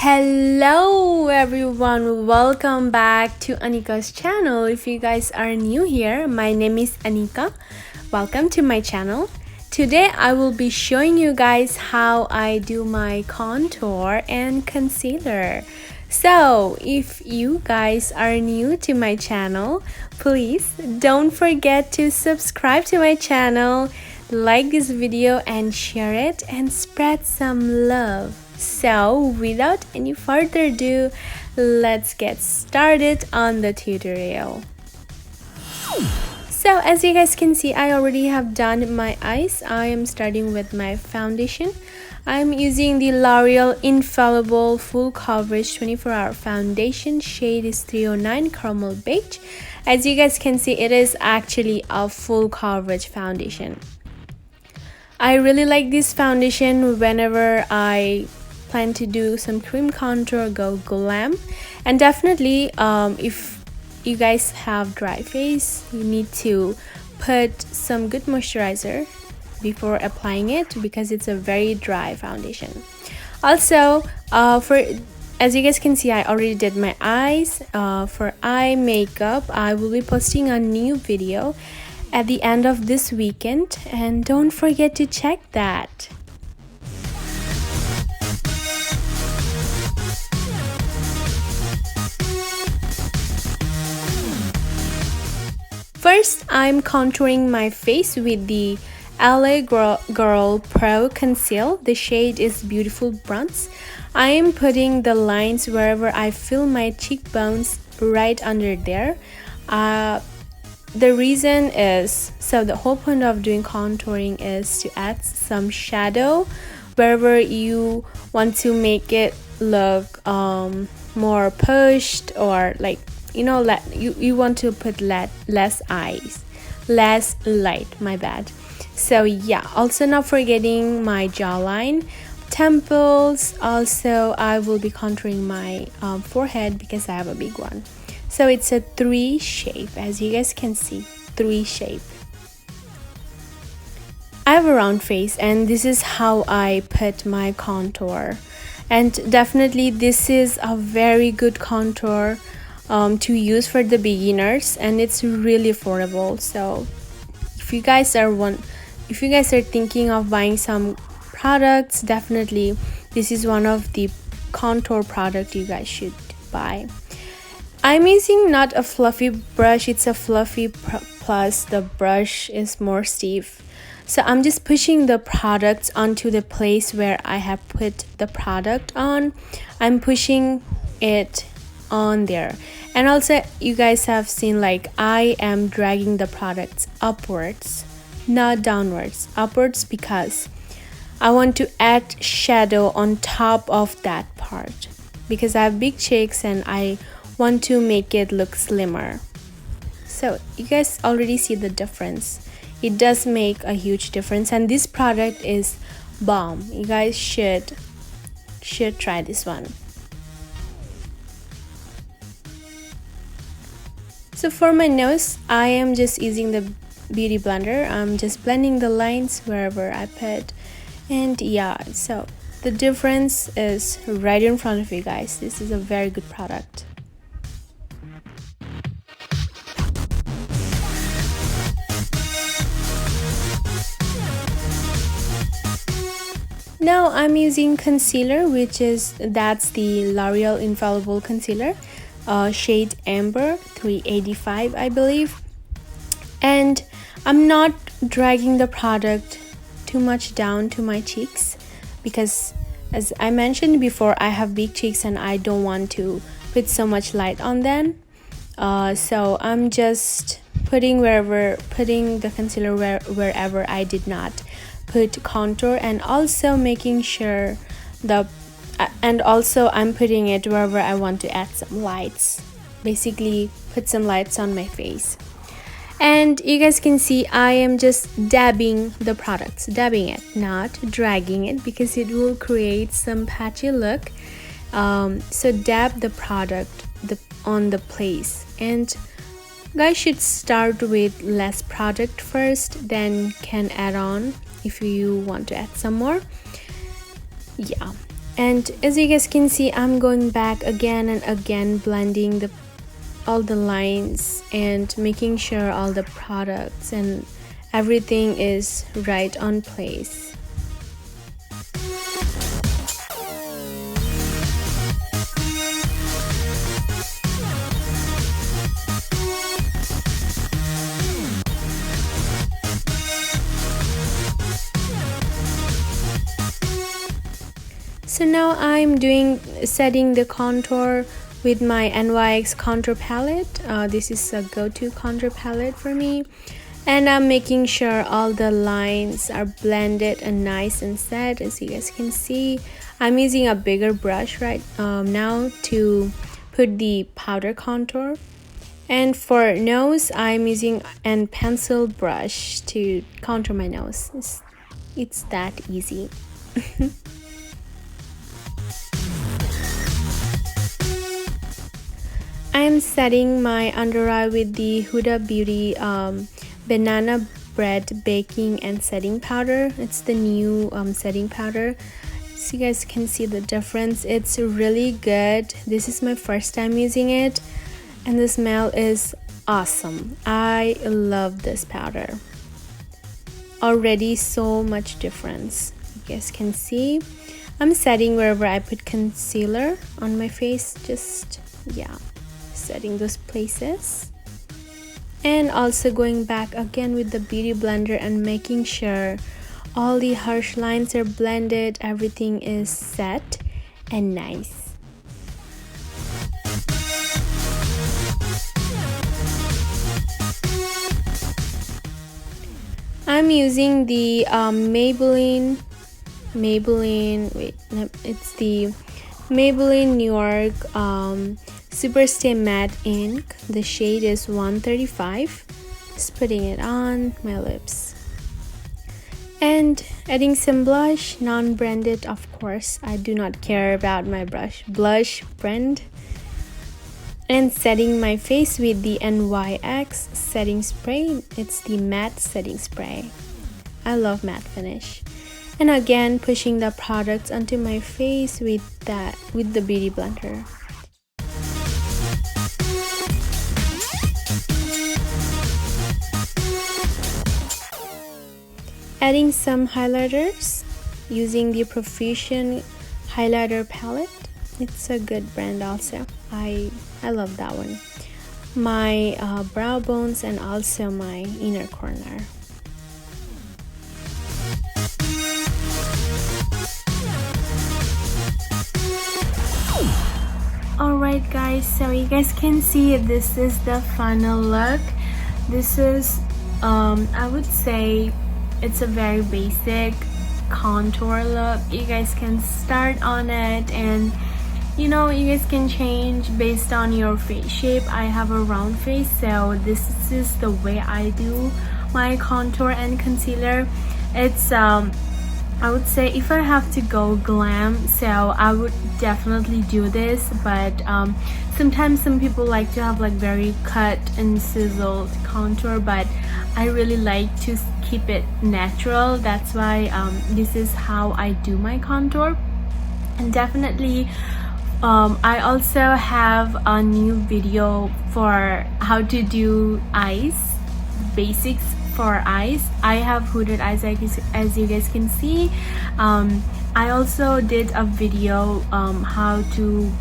Hello everyone, welcome back to Anikaz Channel. If you guys are new here, my name is Anika. Welcome to my channel. Today I will be showing you guys how I do my contour and concealer. So if you guys are new to my channel, please don't forget to subscribe to my channel, like this video and share it and spread some love. So without any further ado, let's get started on the tutorial. So as you guys can see, I already have done my eyes. I am starting with my foundation. I'm using the L'Oreal Infallible Full Coverage 24-Hour Foundation. Shade is 309 Caramel Beige. As you guys can see, it is actually a full coverage foundation. I really like this foundation whenever I plan to do some cream contour, go glam. And definitely if you guys have dry face, you need to put some good moisturizer before applying it because it's a very dry foundation. Also as you guys can see, I already did my eyes. For eye makeup, I will be posting a new video at the end of this weekend, and don't forget to check that. First, I'm contouring my face with the LA Girl Pro Conceal. The shade is Beautiful Bronze. I am putting the lines wherever I feel my cheekbones, right under there. The reason is, so the whole point of doing contouring is to add some shadow wherever you want to make it look more pushed, or like, you know, you want to put less eyes, less light, my bad. So yeah, also not forgetting my jawline, temples. Also I will be contouring my forehead because I have a big one. So it's a 3 shape, as you guys can see, 3 shape. I have a round face and this is how I put my contour. And definitely this is a very good contour to use for the beginners, and it's really affordable. So if you guys are thinking of buying some products, definitely this is one of the contour product you guys should buy. I'm using not a fluffy brush, it's a fluffy plus the brush is more stiff. So I'm just pushing the products onto the place where I have put the product on. I'm pushing it on there. And also you guys have seen, like, I am dragging the products upwards, not downwards, upwards, because I want to add shadow on top of that part because I have big cheeks and I want to make it look slimmer. So you guys already see the difference. It does make a huge difference, and this product is bomb. You guys should try this one. So for my nose, I am just using the beauty blender. I'm just blending the lines wherever I put. And yeah, so the difference is right in front of you guys. This is a very good product. Now I'm using concealer, that's the L'Oreal Infallible Concealer, shade Amber 385, I believe. And I'm not dragging the product too much down to my cheeks because, as I mentioned before, I have big cheeks and I don't want to put so much light on them. So I'm just putting the concealer wherever I did not put contour, and also making sure I'm putting it wherever I want to add some lights, basically put some lights on my face. And you guys can see I am just dabbing the products, dabbing it, not dragging it, because it will create some patchy look. So dab the product on the place, and guys should start with less product first, then can add on if you want to add some more. Yeah, And as you guys can see, I'm going back again and again, blending all the lines and making sure all the products and everything is right on place. So now I'm setting the contour with my NYX contour palette. This is a go-to contour palette for me, and I'm making sure all the lines are blended and nice and set. As you guys can see, I'm using a bigger brush right now to put the powder contour, and for nose I'm using a pencil brush to contour my nose. It's that easy. I'm setting my under eye with the Huda Beauty banana bread baking and setting powder. It's the new setting powder, so you guys can see the difference. It's really good. This is my first time using it, and the smell is awesome. I love this powder. Already so much difference. You guys can see I'm setting wherever I put concealer on my face, just setting those places, and also going back again with the beauty blender and making sure all the harsh lines are blended, everything is set and nice. I'm using the it's the Maybelline New York Superstay Matte Ink. The shade is 135. Just putting it on my lips and adding some blush, non-branded of course. I do not care about my blush brand, and setting my face with the NYX setting spray. It's the matte setting spray. I love matte finish. And again, pushing the products onto my face with the beauty blender. Adding some highlighters using the Profusion highlighter palette. It's a good brand also. I love that one. My brow bones and also my inner corner. Alright guys, so you guys can see this is the final look. This is I would say it's a very basic contour look. You guys can start on it, and you guys can change based on your face shape. I have a round face, so this is the way I do my contour and concealer. It's I would say if I have to go glam, so I would definitely do this, but sometimes some people like to have like very cut and sizzled contour, but I really like to keep it natural. That's why this is how I do my contour. And definitely I also have a new video for how to do eyes, basics for eyes. I have hooded eyes, as you guys can see. I also did a video how to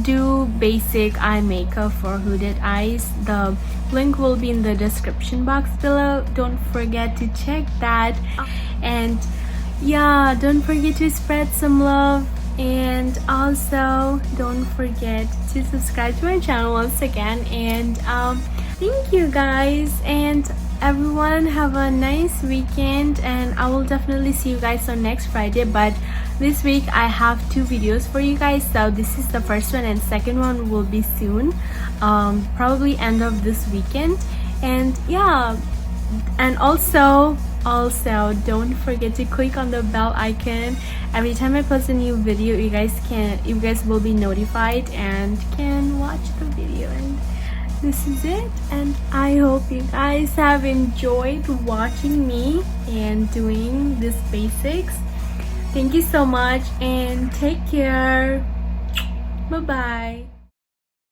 do basic eye makeup for hooded eyes. The link will be in the description box below. Don't forget to check that, and yeah, don't forget to spread some love, and also don't forget to subscribe to my channel once again. And thank you guys, and everyone have a nice weekend, and I will definitely see you guys on next Friday. But this week I have 2 videos for you guys, so this is the first one, and second one will be soon, probably end of this weekend. And yeah, and also don't forget to click on the bell icon. Every time I post a new video, you guys will be notified and can watch the video. And this is it, and I hope you guys have enjoyed watching me and doing these basics. Thank you so much and take care. Bye bye.